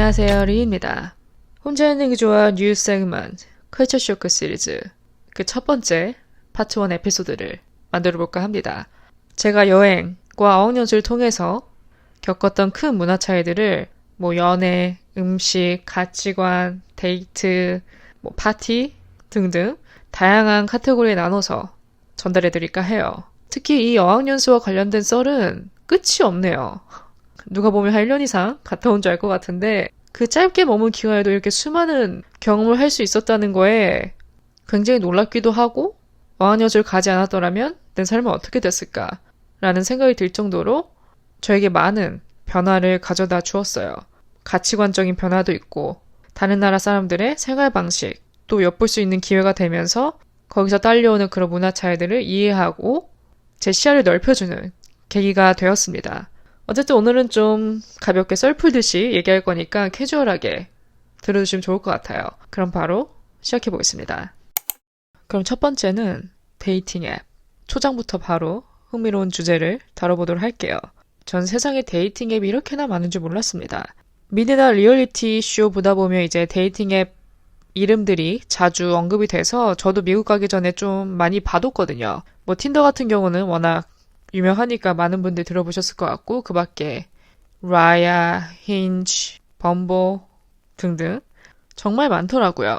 안녕하세요, 리입니다. 혼자 있는 게 좋아 뉴 세그먼트 컬처 쇼크 시리즈 그 첫 번째 파트 1 에피소드를 만들어 볼까 합니다. 제가 여행과 어학연수를 통해서 겪었던 큰 문화 차이들을 연애, 음식, 가치관, 데이트, 파티 등등 다양한 카테고리에 나눠서 전달해 드릴까 해요. 특히 이 어학연수와 관련된 썰은 끝이 없네요. 누가 보면 한 1년 이상 갔다 온 줄 알 것 같은데 그 짧게 머문 기간에도 이렇게 수많은 경험을 할 수 있었다는 거에 굉장히 놀랍기도 하고 어학연수를 가지 않았더라면 내 삶은 어떻게 됐을까 라는 생각이 들 정도로 저에게 많은 변화를 가져다 주었어요. 가치관적인 변화도 있고 다른 나라 사람들의 생활 방식 또 엿볼 수 있는 기회가 되면서 거기서 딸려오는 그런 문화 차이들을 이해하고 제 시야를 넓혀주는 계기가 되었습니다. 어쨌든 오늘은 좀 가볍게 썰 풀듯이 얘기할 거니까 캐주얼하게 들어주시면 좋을 것 같아요. 그럼 바로 시작해 보겠습니다. 그럼 첫 번째는 데이팅 앱. 초장부터 바로 흥미로운 주제를 다뤄보도록 할게요. 전 세상에 데이팅 앱이 이렇게나 많은 줄 몰랐습니다. 미드나 리얼리티 쇼 보다 보면 이제 데이팅 앱 이름들이 자주 언급이 돼서 저도 미국 가기 전에 좀 많이 봐뒀거든요. 틴더 같은 경우는 워낙 유명하니까 많은 분들이 들어보셨을 것 같고 그 밖에 라야, 힌지, 범보 등등 정말 많더라고요.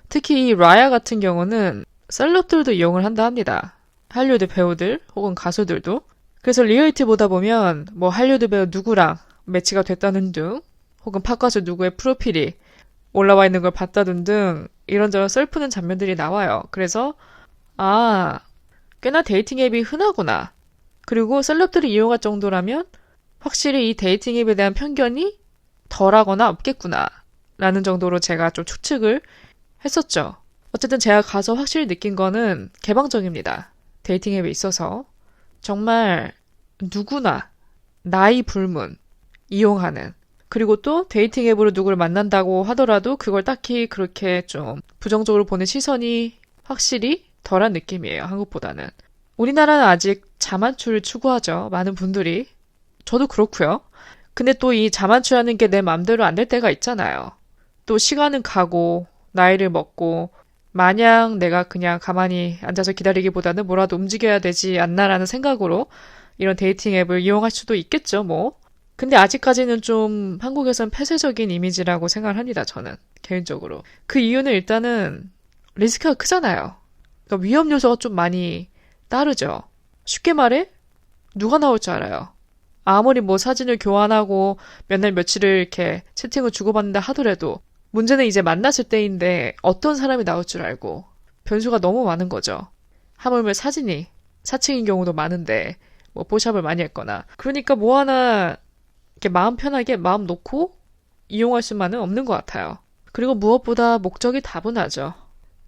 특히 이 라야 같은 경우는 셀럽들도 이용을 한다 합니다. 할리우드 배우들 혹은 가수들도. 그래서 리얼리티 보다 보면 할리우드 배우 누구랑 매치가 됐다는 등 혹은 팝가수 누구의 프로필이 올라와 있는 걸 봤다는 등 이런저런 썰 푸는 장면들이 나와요. 그래서 꽤나 데이팅 앱이 흔하구나. 그리고 셀럽들이 이용할 정도라면 확실히 이 데이팅 앱에 대한 편견이 덜하거나 없겠구나 라는 정도로 제가 좀 추측을 했었죠. 어쨌든 제가 가서 확실히 느낀 거는 개방적입니다. 데이팅 앱에 있어서 정말 누구나 나이 불문 이용하는, 그리고 또 데이팅 앱으로 누구를 만난다고 하더라도 그걸 딱히 그렇게 좀 부정적으로 보는 시선이 확실히 덜한 느낌이에요. 한국보다는. 우리나라는 아직 자만추를 추구하죠. 많은 분들이. 저도 그렇고요. 근데 또 이 자만추라는 게 내 맘대로 안 될 때가 있잖아요. 또 시간은 가고 나이를 먹고 마냥 내가 그냥 가만히 앉아서 기다리기보다는 뭐라도 움직여야 되지 않나라는 생각으로 이런 데이팅 앱을 이용할 수도 있겠죠. 근데 아직까지는 좀 한국에선 폐쇄적인 이미지라고 생각을 합니다. 저는 개인적으로. 그 이유는 일단은 리스크가 크잖아요. 그러니까 위험 요소가 좀 많이 따르죠. 쉽게 말해 누가 나올 줄 알아요. 아무리 사진을 교환하고 몇 날 며칠을 이렇게 채팅을 주고받는다 하더라도 문제는 이제 만났을 때인데 어떤 사람이 나올 줄 알고 변수가 너무 많은 거죠. 하물며 사진이 사칭인 경우도 많은데 뽀샵을 많이 했거나 그러니까 하나 이렇게 마음 편하게 마음 놓고 이용할 수만은 없는 것 같아요. 그리고 무엇보다 목적이 다분하죠.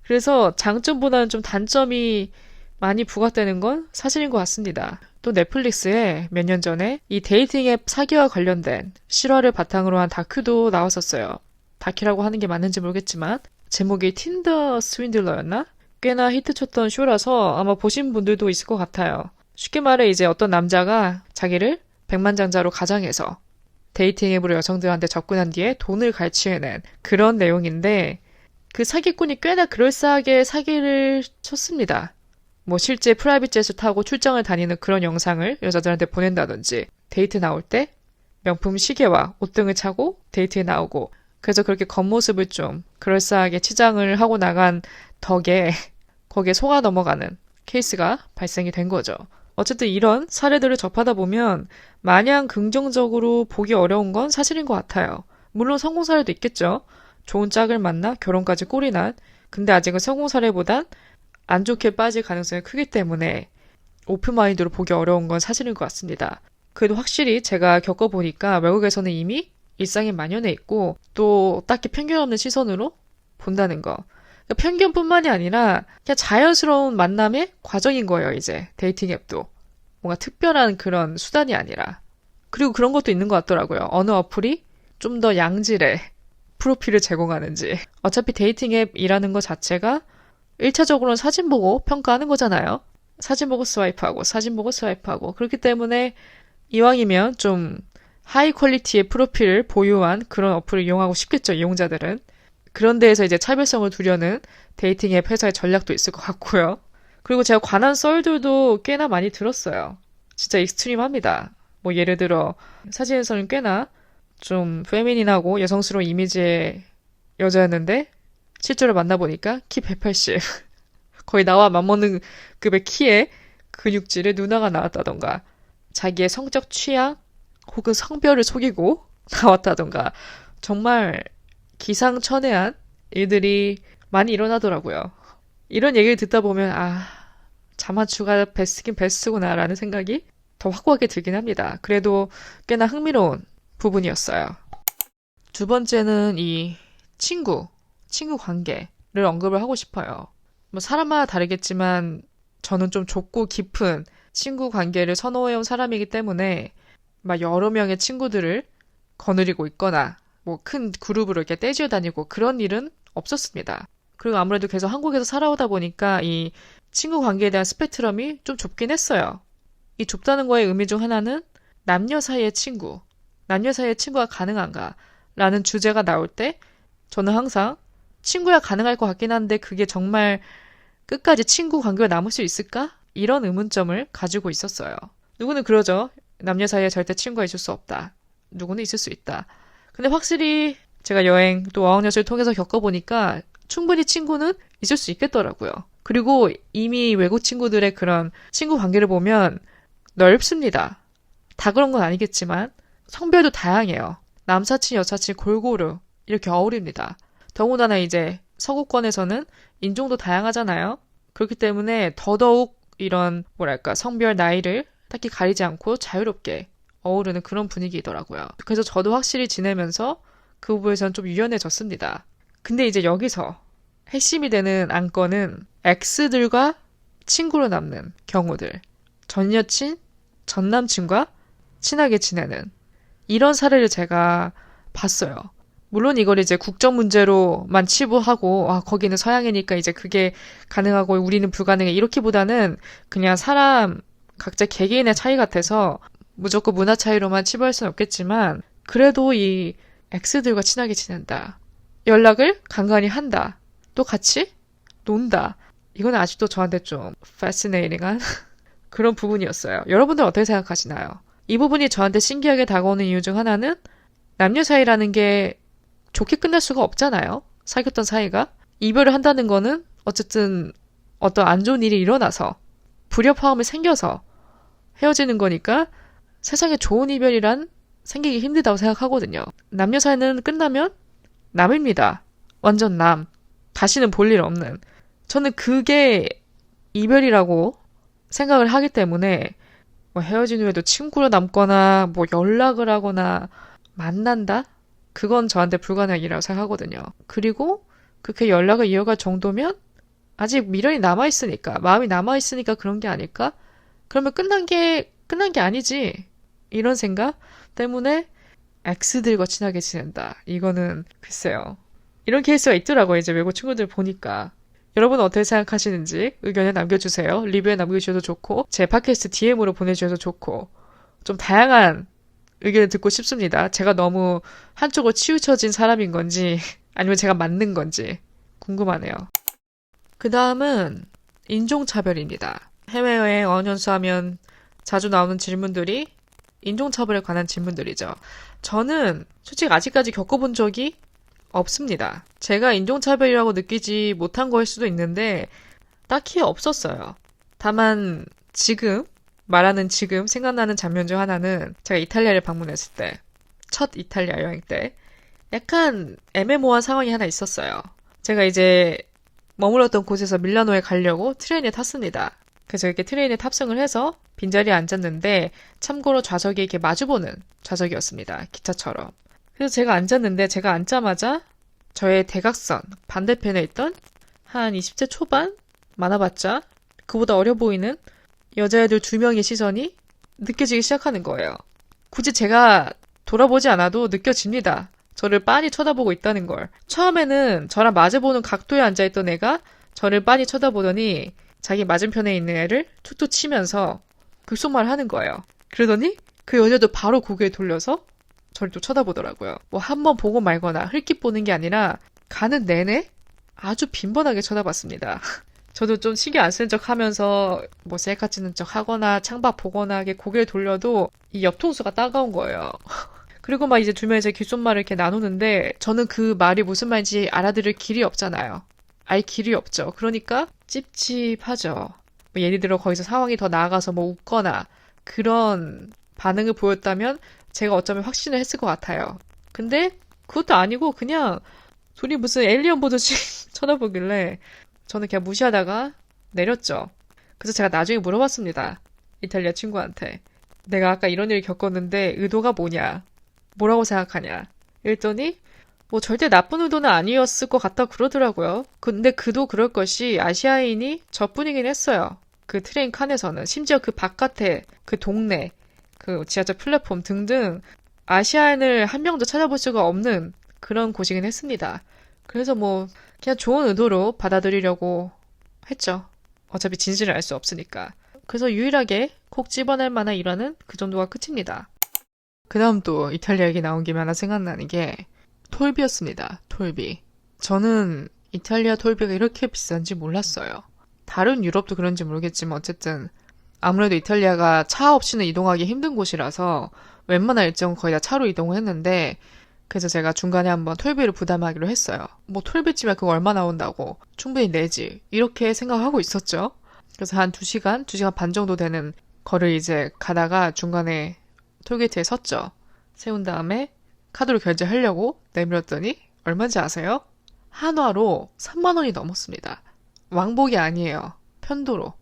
그래서 장점보다는 좀 단점이 많이 부각되는 건 사실인 것 같습니다. 또 넷플릭스에 몇 년 전에 이 데이팅 앱 사기와 관련된 실화를 바탕으로 한 다큐도 나왔었어요. 다큐라고 하는 게 맞는지 모르겠지만 제목이 틴더 스윈들러였나? 꽤나 히트쳤던 쇼라서 아마 보신 분들도 있을 것 같아요. 쉽게 말해 이제 어떤 남자가 자기를 백만장자로 가장해서 데이팅 앱으로 여성들한테 접근한 뒤에 돈을 갈취해낸 그런 내용인데 그 사기꾼이 꽤나 그럴싸하게 사기를 쳤습니다. 실제 프라이빗 젯을 타고 출장을 다니는 그런 영상을 여자들한테 보낸다든지 데이트 나올 때 명품 시계와 옷 등을 차고 데이트에 나오고 그래서 그렇게 겉모습을 좀 그럴싸하게 치장을 하고 나간 덕에 거기에 속아 넘어가는 케이스가 발생이 된 거죠. 어쨌든 이런 사례들을 접하다 보면 마냥 긍정적으로 보기 어려운 건 사실인 것 같아요. 물론 성공 사례도 있겠죠. 좋은 짝을 만나 결혼까지 꼴이 난. 근데 아직은 성공 사례보단 안 좋게 빠질 가능성이 크기 때문에 오픈마인드로 보기 어려운 건 사실인 것 같습니다. 그래도 확실히 제가 겪어보니까 외국에서는 이미 일상에 만연해 있고 또 딱히 편견 없는 시선으로 본다는 거. 그러니까 편견뿐만이 아니라 그냥 자연스러운 만남의 과정인 거예요. 이제 데이팅 앱도. 뭔가 특별한 그런 수단이 아니라. 그리고 그런 것도 있는 것 같더라고요. 어느 어플이 좀 더 양질의 프로필을 제공하는지. 어차피 데이팅 앱이라는 것 자체가 1차적으로는 사진 보고 평가하는 거잖아요. 사진 보고 스와이프하고 사진 보고 스와이프하고 그렇기 때문에 이왕이면 좀 하이 퀄리티의 프로필을 보유한 그런 어플을 이용하고 싶겠죠, 이용자들은. 그런 데에서 이제 차별성을 두려는 데이팅 앱 회사의 전략도 있을 것 같고요. 그리고 제가 관한 썰들도 꽤나 많이 들었어요. 진짜 익스트림합니다. 뭐 예를 들어 사진에서는 꽤나 좀 페미닌하고 여성스러운 이미지의 여자였는데 실제로 만나보니까 키 180. 거의 나와 맞먹는 급의 키에 근육질의 누나가 나왔다던가 자기의 성적 취향 혹은 성별을 속이고 나왔다던가 정말 기상천외한 일들이 많이 일어나더라고요. 이런 얘기를 듣다 보면 자만추가 베스트긴 베스트구나 라는 생각이 더 확고하게 들긴 합니다. 그래도 꽤나 흥미로운 부분이었어요. 두 번째는 이 친구 관계를 언급을 하고 싶어요. 뭐 사람마다 다르겠지만 저는 좀 좁고 깊은 친구 관계를 선호해온 사람이기 때문에 막 여러 명의 친구들을 거느리고 있거나 뭐 큰 그룹으로 이렇게 떼지어 다니고 그런 일은 없었습니다. 그리고 아무래도 계속 한국에서 살아오다 보니까 이 친구 관계에 대한 스펙트럼이 좀 좁긴 했어요. 이 좁다는 거의 의미 중 하나는 남녀 사이의 친구가 가능한가 라는 주제가 나올 때 저는 항상 친구야 가능할 것 같긴 한데 그게 정말 끝까지 친구 관계가 남을 수 있을까? 이런 의문점을 가지고 있었어요. 누구는 그러죠. 남녀 사이에 절대 친구가 있을 수 없다. 누구는 있을 수 있다. 근데 확실히 제가 여행 또 어학연수를 통해서 겪어보니까 충분히 친구는 있을 수 있겠더라고요. 그리고 이미 외국 친구들의 그런 친구 관계를 보면 넓습니다. 다 그런 건 아니겠지만 성별도 다양해요. 남사친, 여사친 골고루 이렇게 어울립니다. 더군다나 이제 서구권에서는 인종도 다양하잖아요. 그렇기 때문에 더더욱 이런 성별 나이를 딱히 가리지 않고 자유롭게 어우르는 그런 분위기이더라고요. 그래서 저도 확실히 지내면서 그 부분에서는 좀 유연해졌습니다. 근데 이제 여기서 핵심이 되는 안건은 X들과 친구로 남는 경우들. 전 여친, 전 남친과 친하게 지내는 이런 사례를 제가 봤어요. 물론 이걸 이제 국적 문제로만 치부하고 거기는 서양이니까 이제 그게 가능하고 우리는 불가능해 이렇게보다는 그냥 사람 각자 개개인의 차이 같아서 무조건 문화 차이로만 치부할 수는 없겠지만 그래도 이 X들과 친하게 지낸다. 연락을 간간히 한다. 또 같이 논다. 이건 아직도 저한테 좀 fascinating한 그런 부분이었어요. 여러분들 어떻게 생각하시나요? 이 부분이 저한테 신기하게 다가오는 이유 중 하나는 남녀 사이라는 게 좋게 끝날 수가 없잖아요. 사귀었던 사이가. 이별을 한다는 거는 어쨌든 어떤 안 좋은 일이 일어나서 불협화음이 생겨서 헤어지는 거니까 세상에 좋은 이별이란 생기기 힘들다고 생각하거든요. 남녀 사이는 끝나면 남입니다. 완전 남. 다시는 볼 일 없는. 저는 그게 이별이라고 생각을 하기 때문에 뭐 헤어진 후에도 친구로 남거나 뭐 연락을 하거나 만난다? 그건 저한테 불가능한 일이라고 생각하거든요. 그리고 그렇게 연락을 이어갈 정도면 아직 미련이 남아있으니까, 마음이 남아있으니까 그런 게 아닐까? 그러면 끝난 게 아니지. 이런 생각 때문에 X들과 친하게 지낸다. 이거는 글쎄요. 이런 케이스가 있더라고요. 이제 외국 친구들 보니까. 여러분은 어떻게 생각하시는지 의견을 남겨주세요. 리뷰에 남겨주셔도 좋고 제 팟캐스트 DM으로 보내주셔도 좋고 좀 다양한 의견을 듣고 싶습니다. 제가 너무 한쪽으로 치우쳐진 사람인 건지 아니면 제가 맞는 건지 궁금하네요. 그 다음은 인종차별입니다. 해외여행 어학연수하면 자주 나오는 질문들이 인종차별에 관한 질문들이죠. 저는 솔직히 아직까지 겪어본 적이 없습니다. 제가 인종차별이라고 느끼지 못한 거일 수도 있는데 딱히 없었어요. 다만 지금 생각나는 장면 중 하나는 제가 이탈리아를 방문했을 때, 첫 이탈리아 여행 때 약간 애매모호한 상황이 하나 있었어요. 제가 이제 머물렀던 곳에서 밀라노에 가려고 트레인에 탔습니다. 그래서 이렇게 트레인에 탑승을 해서 빈자리에 앉았는데 참고로 좌석이 이렇게 마주보는 좌석이었습니다. 기차처럼. 그래서 제가 앉았는데 제가 앉자마자 저의 대각선 반대편에 있던 한 20대 초반? 많아봤자 그보다 어려 보이는 여자애들 2명의 시선이 느껴지기 시작하는 거예요. 굳이 제가 돌아보지 않아도 느껴집니다. 저를 빤히 쳐다보고 있다는 걸. 처음에는 저랑 마주보는 각도에 앉아있던 애가 저를 빤히 쳐다보더니 자기 맞은편에 있는 애를 툭툭 치면서 극속말을 하는 거예요. 그러더니 그 여자도 바로 고개를 돌려서 저를 또 쳐다보더라고요. 뭐 한 번 보고 말거나 흘낏 보는 게 아니라 가는 내내 아주 빈번하게 쳐다봤습니다. 저도 좀 신경 안 쓰는 척 하면서 뭐 셀카 찍는 척 하거나 창밖 보거나 하게 고개를 돌려도 이 옆통수가 따가운 거예요. 그리고 막 이제 두 명이서 귓속말을 이렇게 나누는데 저는 그 말이 무슨 말인지 알아들을 길이 없잖아요. 알 길이 없죠. 그러니까 찝찝하죠. 뭐 예를 들어 거기서 상황이 더 나아가서 뭐 웃거나 그런 반응을 보였다면 제가 어쩌면 확신을 했을 것 같아요. 근데 그것도 아니고 그냥 둘이 무슨 에일리언 보듯이 쳐다보길래 저는 그냥 무시하다가 내렸죠. 그래서 제가 나중에 물어봤습니다. 이탈리아 친구한테. 내가 아까 이런 일을 겪었는데 의도가 뭐냐? 뭐라고 생각하냐? 이랬더니 뭐 절대 나쁜 의도는 아니었을 것 같다 그러더라고요. 근데 그도 그럴 것이 아시아인이 저뿐이긴 했어요. 그 트레인 칸에서는. 심지어 그 바깥에 그 동네 그 지하철 플랫폼 등등 아시아인을 한 명도 찾아볼 수가 없는 그런 곳이긴 했습니다. 그래서 뭐 그냥 좋은 의도로 받아들이려고 했죠. 어차피 진실을 알 수 없으니까. 그래서 유일하게 콕 집어낼 만한 일화는 그 정도가 끝입니다. 그 다음 또 이탈리아 얘기 나온 김에 하나 생각나는 게 톨비였습니다. 톨비. 저는 이탈리아 톨비가 이렇게 비싼지 몰랐어요. 다른 유럽도 그런지 모르겠지만 어쨌든 아무래도 이탈리아가 차 없이는 이동하기 힘든 곳이라서 웬만한 일정은 거의 다 차로 이동을 했는데 그래서 제가 중간에 한번 톨비를 부담하기로 했어요. 뭐 톨비쯤에 그거 얼마 나온다고 충분히 내지 이렇게 생각하고 있었죠. 그래서 한 2시간, 2시간 반 정도 되는 거를 이제 가다가 중간에 톨게이트에 섰죠. 세운 다음에 카드로 결제하려고 내밀었더니 얼마인지 아세요? 한화로 3만 원이 넘었습니다. 왕복이 아니에요. 편도로.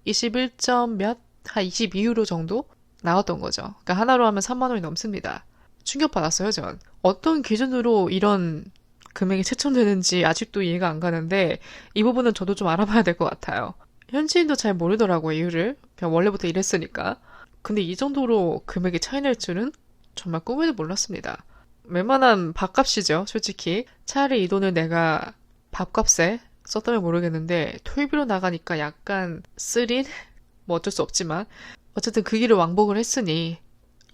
21점 몇? 한 22유로 정도 나왔던 거죠. 그러니까 하나로 하면 3만 원이 넘습니다. 충격받았어요, 전. 어떤 기준으로 이런 금액이 책정되는지 아직도 이해가 안 가는데 이 부분은 저도 좀 알아봐야 될 것 같아요. 현지인도 잘 모르더라고요, 이유를. 그냥 원래부터 이랬으니까. 근데 이 정도로 금액이 차이 날 줄은 정말 꿈에도 몰랐습니다. 웬만한 밥값이죠, 솔직히. 차라리 이 돈을 내가 밥값에 썼다면 모르겠는데 토요비로 나가니까 약간 쓰린? 뭐 어쩔 수 없지만 어쨌든 그 길을 왕복을 했으니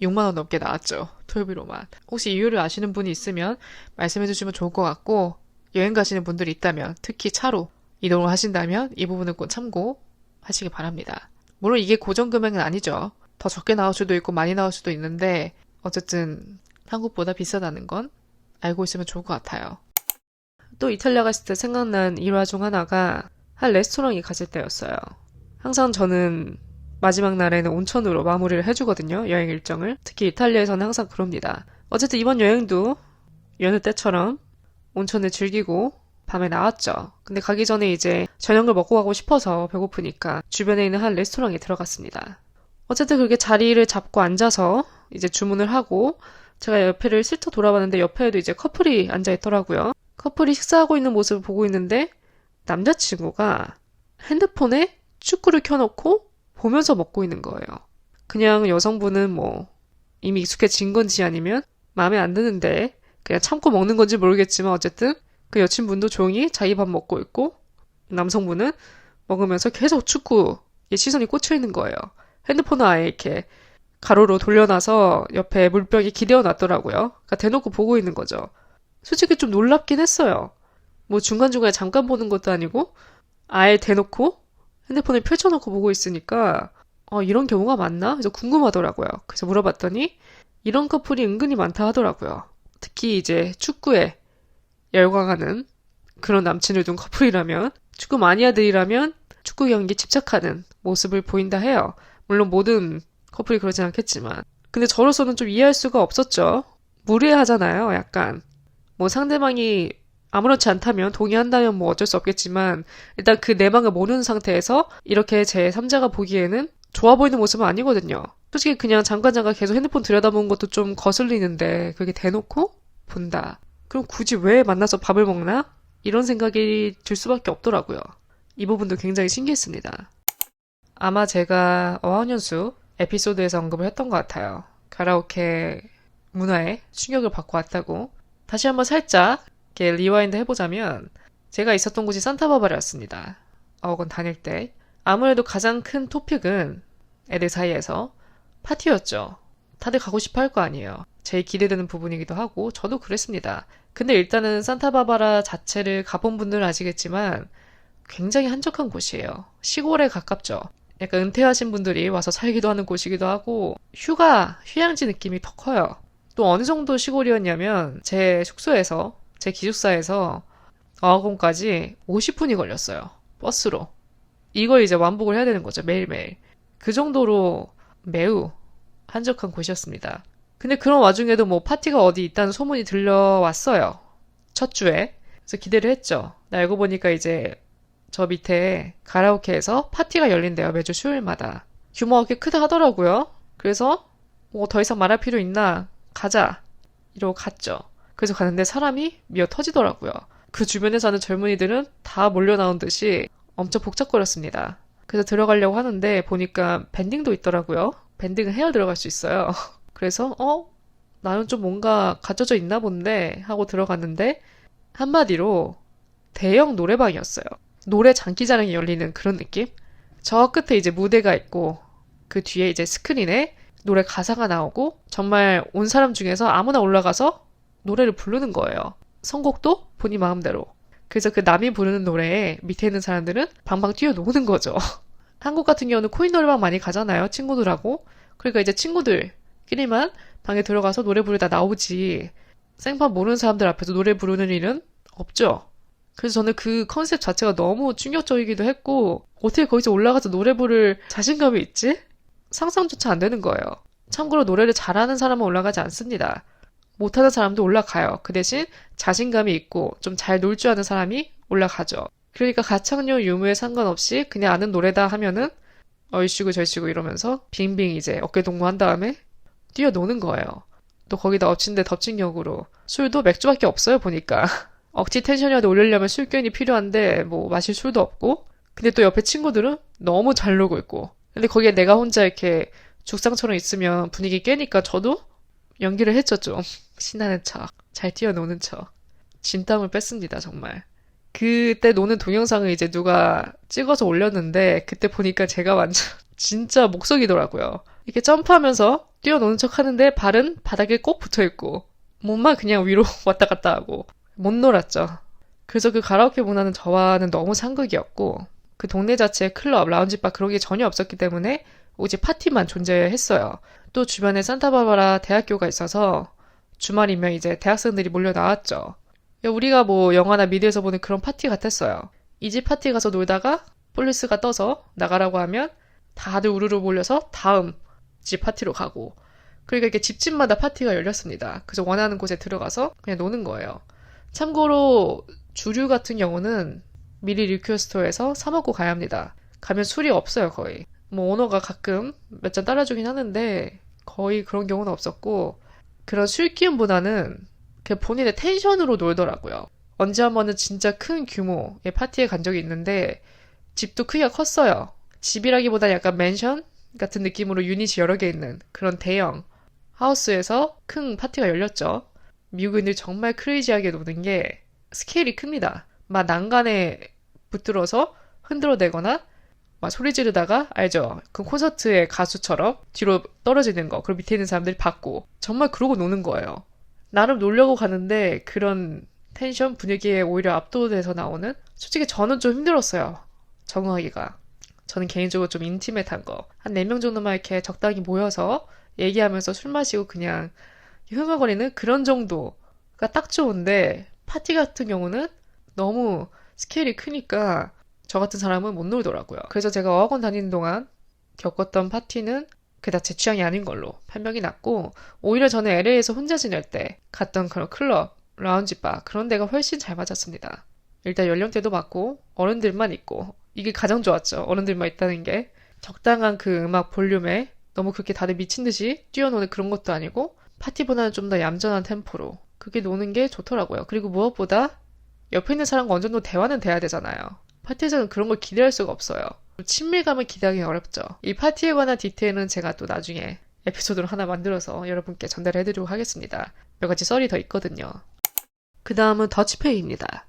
6만 원 넘게 나왔죠. 토요비로만. 혹시 이유를 아시는 분이 있으면 말씀해 주시면 좋을 것 같고 여행 가시는 분들이 있다면 특히 차로 이동을 하신다면 이 부분은 꼭 참고하시기 바랍니다. 물론 이게 고정 금액은 아니죠. 더 적게 나올 수도 있고 많이 나올 수도 있는데 어쨌든 한국보다 비싸다는 건 알고 있으면 좋을 것 같아요. 또 이탈리아 갔을 때 생각난 일화 중 하나가 한 레스토랑에 갔을 때였어요. 항상 저는 마지막 날에는 온천으로 마무리를 해주거든요. 여행 일정을. 특히 이탈리아에서는 항상 그럽니다. 어쨌든 이번 여행도 여느 때처럼 온천을 즐기고 밤에 나왔죠. 근데 가기 전에 이제 저녁을 먹고 가고 싶어서 배고프니까 주변에 있는 한 레스토랑에 들어갔습니다. 어쨌든 그렇게 자리를 잡고 앉아서 이제 주문을 하고 제가 옆에를 슬쩍 돌아봤는데 옆에에도 이제 커플이 앉아 있더라고요. 커플이 식사하고 있는 모습을 보고 있는데 남자친구가 핸드폰에 축구를 켜놓고 보면서 먹고 있는 거예요. 그냥 여성분은 뭐 이미 익숙해진 건지 아니면 마음에 안 드는데 그냥 참고 먹는 건지 모르겠지만 어쨌든 그 여친분도 조용히 자기 밥 먹고 있고 남성분은 먹으면서 계속 축구에 시선이 꽂혀 있는 거예요. 핸드폰을 아예 이렇게 가로로 돌려놔서 옆에 물병에 기대어 놨더라고요. 그러니까 대놓고 보고 있는 거죠. 솔직히 좀 놀랍긴 했어요. 뭐 중간중간에 잠깐 보는 것도 아니고 아예 대놓고 핸드폰을 펼쳐놓고 보고 있으니까 이런 경우가 많나? 그래서 궁금하더라고요. 그래서 물어봤더니 이런 커플이 은근히 많다 하더라고요. 특히 이제 축구에 열광하는 그런 남친을 둔 커플이라면 축구 마니아들이라면 축구 경기에 집착하는 모습을 보인다 해요. 물론 모든 커플이 그러진 않겠지만 근데 저로서는 좀 이해할 수가 없었죠. 무례하잖아요. 약간 뭐 상대방이 아무렇지 않다면 동의한다면 뭐 어쩔 수 없겠지만 일단 그 내막을 모르는 상태에서 이렇게 제 3자가 보기에는 좋아 보이는 모습은 아니거든요. 솔직히 그냥 잠깐 계속 핸드폰 들여다보는 것도 좀 거슬리는데 그게 대놓고 본다. 그럼 굳이 왜 만나서 밥을 먹나? 이런 생각이 들 수밖에 없더라고요. 이 부분도 굉장히 신기했습니다. 아마 제가 어학연수 에피소드에서 언급을 했던 것 같아요. 가라오케 문화에 충격을 받고 왔다고. 다시 한번 살짝 이렇게 리와인드 해보자면 제가 있었던 곳이 산타바바라였습니다. 어학원 다닐 때. 아무래도 가장 큰 토픽은 애들 사이에서 파티였죠. 다들 가고 싶어 할 거 아니에요. 제일 기대되는 부분이기도 하고 저도 그랬습니다. 근데 일단은 산타바바라 자체를 가본 분들은 아시겠지만 굉장히 한적한 곳이에요. 시골에 가깝죠. 약간 은퇴하신 분들이 와서 살기도 하는 곳이기도 하고 휴양지 느낌이 더 커요. 또 어느 정도 시골이었냐면 제 숙소에서 제 기숙사에서 어학원까지 50분이 걸렸어요. 버스로. 이걸 이제 완복을 해야 되는 거죠. 매일매일. 그 정도로 매우 한적한 곳이었습니다. 근데 그런 와중에도 뭐 파티가 어디 있다는 소문이 들려왔어요. 첫 주에. 그래서 기대를 했죠. 알고 보니까 이제 저 밑에 가라오케에서 파티가 열린대요. 매주 수요일마다. 규모가 꽤 크다 하더라고요. 그래서 뭐 더 이상 말할 필요 있나? 가자. 이러고 갔죠. 그래서 가는데 사람이 미어 터지더라고요. 그 주변에 사는 젊은이들은 다 몰려 나온 듯이 엄청 복잡거렸습니다. 그래서 들어가려고 하는데 보니까 밴딩도 있더라고요. 밴딩은 해야 들어갈 수 있어요. 그래서 나는 좀 뭔가 갖춰져 있나 본데 하고 들어갔는데 한마디로 대형 노래방이었어요. 노래 장기자랑이 열리는 그런 느낌? 저 끝에 이제 무대가 있고 그 뒤에 이제 스크린에 노래 가사가 나오고 정말 온 사람 중에서 아무나 올라가서 노래를 부르는 거예요. 선곡도 본인 마음대로. 그래서 그 남이 부르는 노래에 밑에 있는 사람들은 방방 뛰어노는 거죠. 한국 같은 경우는 코인 노래방 많이 가잖아요. 친구들하고. 그러니까 이제 친구들끼리만 방에 들어가서 노래 부르다 나오지 생판 모르는 사람들 앞에서 노래 부르는 일은 없죠. 그래서 저는 그 컨셉 자체가 너무 충격적이기도 했고 어떻게 거기서 올라가서 노래 부를 자신감이 있지? 상상조차 안 되는 거예요. 참고로 노래를 잘하는 사람은 올라가지 않습니다. 못하는 사람도 올라가요. 그 대신 자신감이 있고 좀 잘 놀 줄 아는 사람이 올라가죠. 그러니까 가창료 유무에 상관없이 그냥 아는 노래다 하면은 얼씨구 절씨구 이러면서 빙빙 이제 어깨 동무한 다음에 뛰어노는 거예요. 또 거기다 엎친 데 덮친 격으로 술도 맥주밖에 없어요 보니까. 억지 텐션이라도 올리려면 술견이 필요한데 뭐 마실 술도 없고 근데 또 옆에 친구들은 너무 잘 놀고 있고 근데 거기에 내가 혼자 이렇게 죽상처럼 있으면 분위기 깨니까 저도 연기를 했죠 좀. 신나는 척, 잘 뛰어노는 척. 진땀을 뺐습니다 정말. 그때 노는 동영상을 이제 누가 찍어서 올렸는데 그때 보니까 제가 완전 진짜 목석이더라고요. 이렇게 점프하면서 뛰어노는 척 하는데 발은 바닥에 꼭 붙어있고 몸만 그냥 위로 왔다 갔다 하고 못 놀았죠. 그래서 그 가라오케 문화는 저와는 너무 상극이었고 그 동네 자체에 클럽, 라운지바 그런 게 전혀 없었기 때문에 오직 파티만 존재했어요. 또 주변에 산타바바라 대학교가 있어서 주말이면 이제 대학생들이 몰려 나왔죠. 우리가 뭐 영화나 미드에서 보는 그런 파티 같았어요. 이 집 파티 가서 놀다가 폴리스가 떠서 나가라고 하면 다들 우르르 몰려서 다음 집 파티로 가고 그러니까 이렇게 집집마다 파티가 열렸습니다. 그래서 원하는 곳에 들어가서 그냥 노는 거예요. 참고로 주류 같은 경우는 미리 리퀘스토에서 사 먹고 가야 합니다. 가면 술이 없어요 거의. 뭐 오너가 가끔 몇 잔 따라주긴 하는데 거의 그런 경우는 없었고 그런 술 기운보다는 그냥 본인의 텐션으로 놀더라고요. 언제 한 번은 진짜 큰 규모의 파티에 간 적이 있는데 집도 크기가 컸어요. 집이라기보다 약간 맨션 같은 느낌으로 유닛이 여러 개 있는 그런 대형 하우스에서 큰 파티가 열렸죠. 미국인들이 정말 크레이지하게 노는 게 스케일이 큽니다. 막 난간에 붙들어서 흔들어대거나 막 소리 지르다가 알죠? 그 콘서트의 가수처럼 뒤로 떨어지는 거 그리고 밑에 있는 사람들이 받고 정말 그러고 노는 거예요. 나름 놀려고 가는데 그런 텐션 분위기에 오히려 압도돼서 나오는 솔직히 저는 좀 힘들었어요. 적응하기가. 저는 개인적으로 좀 인티메트한 거. 한 4명 정도만 이렇게 적당히 모여서 얘기하면서 술 마시고 그냥 흥얼거리는 그런 정도가 딱 좋은데 파티 같은 경우는 너무 스케일이 크니까 저 같은 사람은 못 놀더라고요. 그래서 제가 어학원 다니는 동안 겪었던 파티는 그닥 제 취향이 아닌 걸로 판명이 났고 오히려 저는 LA에서 혼자 지낼 때 갔던 그런 클럽, 라운지바 그런 데가 훨씬 잘 맞았습니다. 일단 연령대도 맞고 어른들만 있고 이게 가장 좋았죠. 어른들만 있다는 게 적당한 그 음악 볼륨에 너무 그렇게 다들 미친 듯이 뛰어노는 그런 것도 아니고 파티보다는 좀 더 얌전한 템포로 그게 노는 게 좋더라고요. 그리고 무엇보다 옆에 있는 사람과 어느 정도 대화는 돼야 되잖아요. 파티에서는 그런 걸 기대할 수가 없어요. 친밀감을 기대하기 어렵죠. 이 파티에 관한 디테일은 제가 또 나중에 에피소드로 하나 만들어서 여러분께 전달해드리도록 하겠습니다. 몇 가지 썰이 더 있거든요. 그 다음은 더치페이입니다.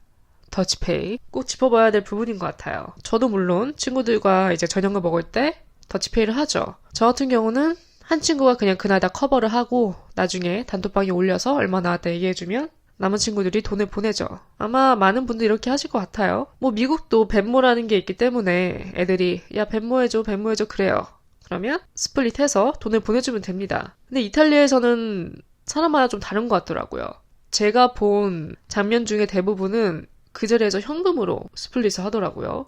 더치페이 꼭 짚어봐야 될 부분인 것 같아요. 저도 물론 친구들과 이제 저녁을 먹을 때 더치페이를 하죠. 저 같은 경우는 한 친구가 그냥 그날 다 커버를 하고 나중에 단톡방에 올려서 얼마 나왔다 얘기해주면 남은 친구들이 돈을 보내죠. 아마 많은 분들이 이렇게 하실 것 같아요. 뭐 미국도 벤모라는 게 있기 때문에 애들이 야 벤모해줘 그래요. 그러면 스플릿해서 돈을 보내주면 됩니다. 근데 이탈리아에서는 사람마다 좀 다른 것 같더라고요. 제가 본 장면 중에 대부분은 그 자리에서 현금으로 스플릿을 하더라고요.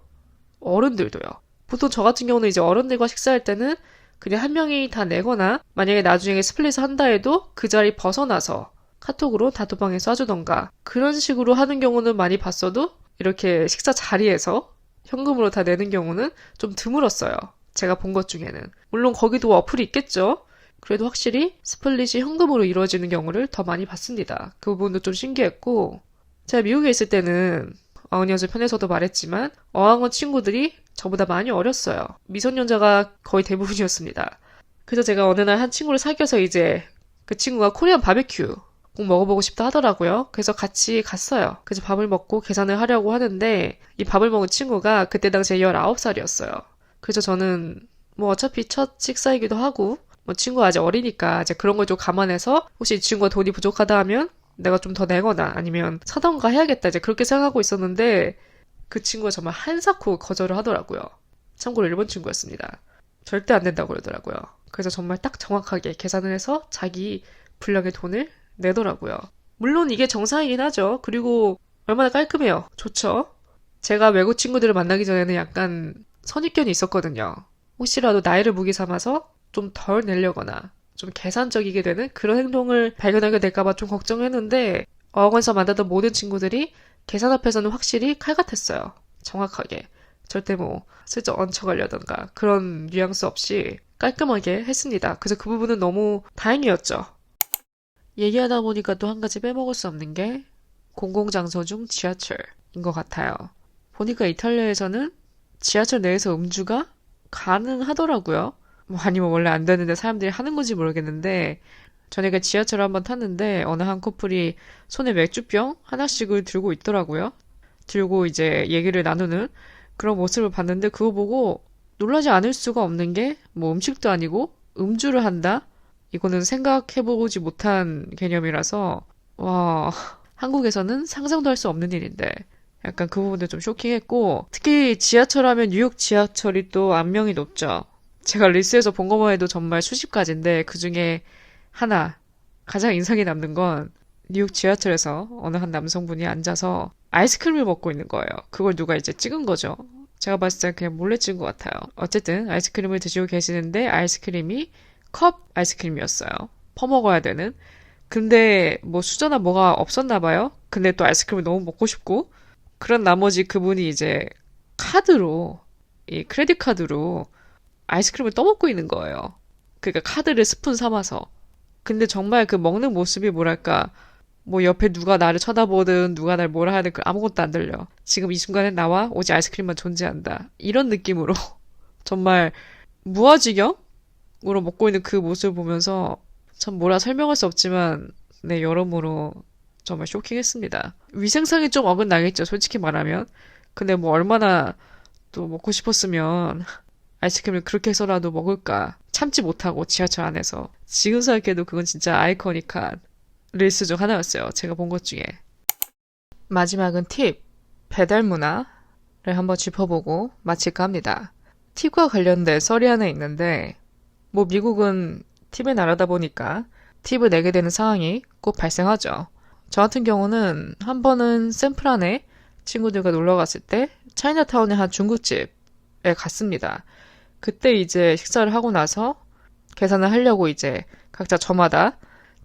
어른들도요. 보통 저 같은 경우는 이제 어른들과 식사할 때는 그냥 한 명이 다 내거나 만약에 나중에 스플릿을 한다 해도 그 자리 벗어나서 카톡으로 단톡방에 쏴주던가 그런 식으로 하는 경우는 많이 봤어도 이렇게 식사 자리에서 현금으로 다 내는 경우는 좀 드물었어요. 제가 본 것 중에는. 물론 거기도 어플이 있겠죠. 그래도 확실히 스플릿이 현금으로 이루어지는 경우를 더 많이 봤습니다. 그 부분도 좀 신기했고 제가 미국에 있을 때는 어학연수 편에서도 말했지만 어학원 친구들이 저보다 많이 어렸어요. 미성년자가 거의 대부분이었습니다. 그래서 제가 어느 날 한 친구를 사귀어서 이제 그 친구가 코리안 바베큐 꼭 먹어보고 싶다 하더라고요. 그래서 같이 갔어요. 그래서 밥을 먹고 계산을 하려고 하는데 이 밥을 먹은 친구가 그때 당시에 19살이었어요. 그래서 저는 뭐 어차피 첫 식사이기도 하고 뭐 친구가 아직 어리니까 이제 그런 걸 좀 감안해서 혹시 이 친구가 돈이 부족하다 하면 내가 좀 더 내거나 아니면 사던가 해야겠다 이제 그렇게 생각하고 있었는데 그 친구가 정말 한사코 거절을 하더라고요. 참고로 일본 친구였습니다. 절대 안 된다고 그러더라고요. 그래서 정말 딱 정확하게 계산을 해서 자기 분량의 돈을 내더라고요. 물론 이게 정상이긴 하죠. 그리고 얼마나 깔끔해요. 좋죠. 제가 외국 친구들을 만나기 전에는 약간 선입견이 있었거든요. 혹시라도 나이를 무기 삼아서 좀 덜 내려거나 좀 계산적이게 되는 그런 행동을 발견하게 될까봐 좀 걱정했는데 어학원에서 만나던 모든 친구들이 계산 앞에서는 확실히 칼 같았어요. 정확하게. 절대 뭐 슬쩍 얹혀가려던가 그런 뉘앙스 없이 깔끔하게 했습니다. 그래서 그 부분은 너무 다행이었죠. 얘기하다 보니까 또 한 가지 빼먹을 수 없는 게 공공장소 중 지하철인 것 같아요. 보니까 이탈리아에서는 지하철 내에서 음주가 가능하더라고요. 뭐 아니면 원래 안 되는데 사람들이 하는 건지 모르겠는데 전에 지하철을 한번 탔는데 어느 한 커플이 손에 맥주병 하나씩을 들고 있더라고요. 들고 이제 얘기를 나누는 그런 모습을 봤는데 그거 보고 놀라지 않을 수가 없는 게 뭐 음식도 아니고 음주를 한다? 이거는 생각해보지 못한 개념이라서 와 한국에서는 상상도 할 수 없는 일인데 약간 그 부분도 좀 쇼킹했고 특히 지하철 하면 뉴욕 지하철이 또 악명이 높죠. 제가 릴스에서 본 것만 해도 정말 수십 가지인데 그중에 하나 가장 인상이 남는 건 뉴욕 지하철에서 어느 한 남성분이 앉아서 아이스크림을 먹고 있는 거예요. 그걸 누가 이제 찍은 거죠. 제가 봤을 때 그냥 몰래 찍은 것 같아요. 어쨌든 아이스크림을 드시고 계시는데 아이스크림이 컵 아이스크림이었어요. 퍼먹어야 되는. 근데 뭐 수저나 뭐가 없었나 봐요. 근데 또 아이스크림을 너무 먹고 싶고 그런 나머지 그분이 이제 카드로 이 크레딧 카드로 아이스크림을 떠먹고 있는 거예요. 그러니까 카드를 스푼 삼아서. 근데 정말 그 먹는 모습이 뭐랄까 뭐 옆에 누가 나를 쳐다보든 누가 날 뭐라 하든 아무것도 안 들려. 지금 이 순간에 나와 오직 아이스크림만 존재한다. 이런 느낌으로 정말 무아지경으로 먹고 있는 그 모습을 보면서 참 뭐라 설명할 수 없지만 네 여러모로 정말 쇼킹했습니다. 위생상이 좀 어긋나겠죠. 솔직히 말하면. 근데 뭐 얼마나 또 먹고 싶었으면 아이스크림을 그렇게 해서라도 먹을까. 참지 못하고 지하철 안에서. 지금 생각해도 그건 진짜 아이코닉한 릴스 중 하나였어요. 제가 본 것 중에. 마지막은 팁. 배달 문화를 한번 짚어보고 마칠까 합니다. 팁과 관련된 썰이 하나 있는데 뭐 미국은 팁의 나라다 보니까 팁을 내게 되는 상황이 꼭 발생하죠. 저 같은 경우는 한 번은 샌프란에 친구들과 놀러 갔을 때 차이나타운의 한 중국집에 갔습니다. 그때 이제 식사를 하고 나서 계산을 하려고 이제 각자 저마다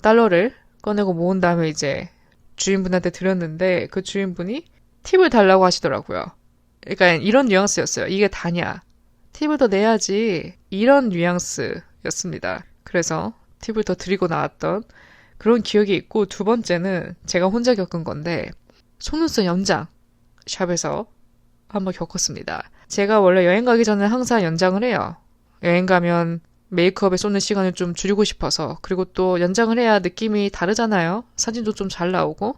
달러를 꺼내고 모은 다음에 이제 주인분한테 드렸는데 그 주인분이 팁을 달라고 하시더라고요. 그러니까 이런 뉘앙스였어요. 이게 다냐. 팁을 더 내야지. 이런 뉘앙스였습니다. 그래서 팁을 더 드리고 나왔던 그런 기억이 있고 두 번째는 제가 혼자 겪은 건데 속눈썹 연장 샵에서 한번 겪었습니다. 제가 원래 여행 가기 전에 항상 연장을 해요. 여행 가면 메이크업에 쏟는 시간을 좀 줄이고 싶어서 그리고 또 연장을 해야 느낌이 다르잖아요. 사진도 좀 잘 나오고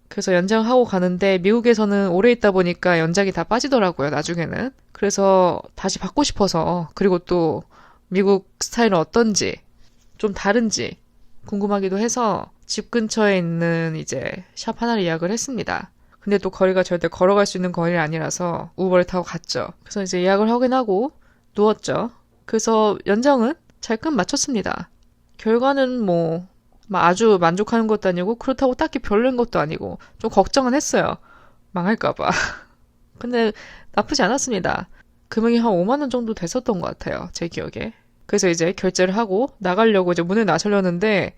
그래서 연장하고 가는데 미국에서는 오래 있다 보니까 연장이 다 빠지더라고요. 나중에는. 그래서 다시 받고 싶어서 그리고 또 미국 스타일은 어떤지 좀 다른지 궁금하기도 해서 집 근처에 있는 이제 샵 하나를 예약을 했습니다. 근데 또 거리가 절대 걸어갈 수 있는 거리는 아니라서 우버를 타고 갔죠. 그래서 이제 예약을 하긴 하고 누웠죠. 그래서 연장은 잘 끝 마쳤습니다. 결과는 뭐 아주 만족하는 것도 아니고 그렇다고 딱히 별로인 것도 아니고 좀 걱정은 했어요. 망할까봐. 근데 나쁘지 않았습니다. 금액이 한 5만 원 정도 됐었던 것 같아요. 제 기억에. 그래서 이제 결제를 하고 나가려고 이제 문을 나서려는데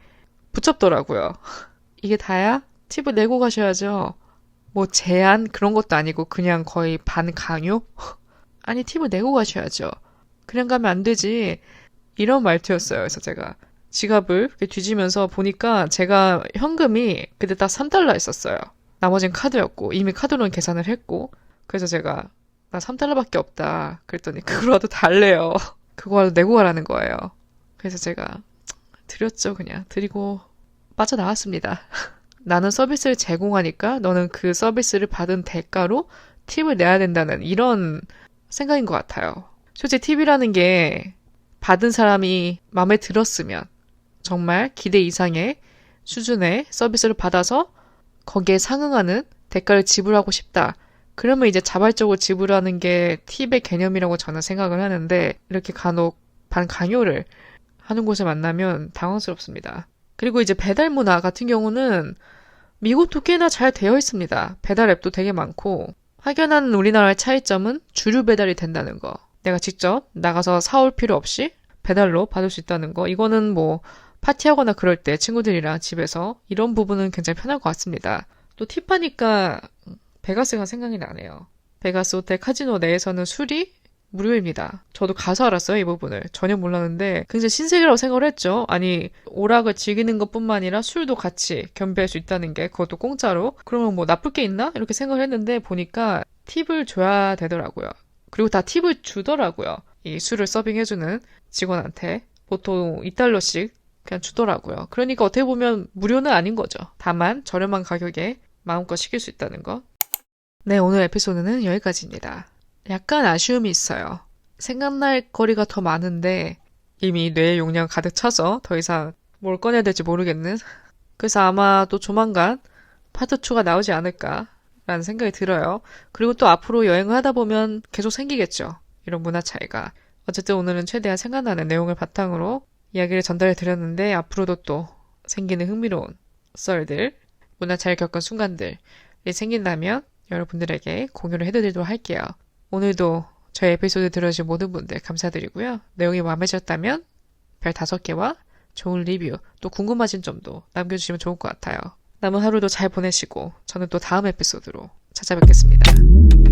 붙잡더라고요. 이게 다야? 팁을 내고 가셔야죠. 뭐 제한 그런 것도 아니고 그냥 거의 반강요? 아니 팁을 내고 가셔야죠. 그냥 가면 안 되지. 이런 말투였어요. 그래서 제가 지갑을 이렇게 뒤지면서 보니까 제가 현금이 그때 딱 3달러 있었어요. 나머진 카드였고 이미 카드로는 계산을 했고 그래서 제가 나 3달러밖에 없다. 그랬더니 그거라도 달래요. 그거라도 내고 가라는 거예요. 그래서 제가 드렸죠. 그냥 드리고 빠져나왔습니다. 나는 서비스를 제공하니까 너는 그 서비스를 받은 대가로 팁을 내야 된다는 이런 생각인 것 같아요. 솔직히 팁이라는 게 받은 사람이 마음에 들었으면 정말 기대 이상의 수준의 서비스를 받아서 거기에 상응하는 대가를 지불하고 싶다. 그러면 이제 자발적으로 지불하는 게 팁의 개념이라고 저는 생각을 하는데 이렇게 간혹 반강요를 하는 곳을 만나면 당황스럽습니다. 그리고 이제 배달 문화 같은 경우는 미국도 꽤나 잘 되어 있습니다. 배달 앱도 되게 많고 확연한 우리나라의 차이점은 주류 배달이 된다는 거. 내가 직접 나가서 사올 필요 없이 배달로 받을 수 있다는 거. 이거는 뭐 파티하거나 그럴 때 친구들이랑 집에서 이런 부분은 굉장히 편할 것 같습니다. 또 팁하니까 베가스가 생각이 나네요. 베가스 호텔 카지노 내에서는 술이 무료입니다. 저도 가서 알았어요, 이 부분을. 전혀 몰랐는데 굉장히 신세계라고 생각을 했죠. 아니, 오락을 즐기는 것뿐만 아니라 술도 같이 겸비할 수 있다는 게 그것도 공짜로. 그러면 뭐 나쁠 게 있나? 이렇게 생각을 했는데 보니까 팁을 줘야 되더라고요. 그리고 다 팁을 주더라고요. 이 술을 서빙해주는 직원한테 보통 2달러씩 그냥 주더라고요. 그러니까 어떻게 보면 무료는 아닌 거죠. 다만 저렴한 가격에 마음껏 시킬 수 있다는 거. 네, 오늘 에피소드는 여기까지입니다. 약간 아쉬움이 있어요. 생각날 거리가 더 많은데 이미 뇌의 용량 가득 차서 더 이상 뭘 꺼내야 될지 모르겠는. 그래서 아마 또 조만간 파트 2가 나오지 않을까라는 생각이 들어요. 그리고 또 앞으로 여행을 하다 보면 계속 생기겠죠. 이런 문화 차이가. 어쨌든 오늘은 최대한 생각나는 내용을 바탕으로 이야기를 전달해 드렸는데 앞으로도 또 생기는 흥미로운 썰들, 문화 차이를 겪은 순간들이 생긴다면 여러분들에게 공유를 해드리도록 할게요. 오늘도 저희 에피소드 들어주신 모든 분들 감사드리고요. 내용이 마음에 드셨다면 별 5개와 좋은 리뷰, 또 궁금하신 점도 남겨주시면 좋을 것 같아요. 남은 하루도 잘 보내시고 저는 또 다음 에피소드로 찾아뵙겠습니다.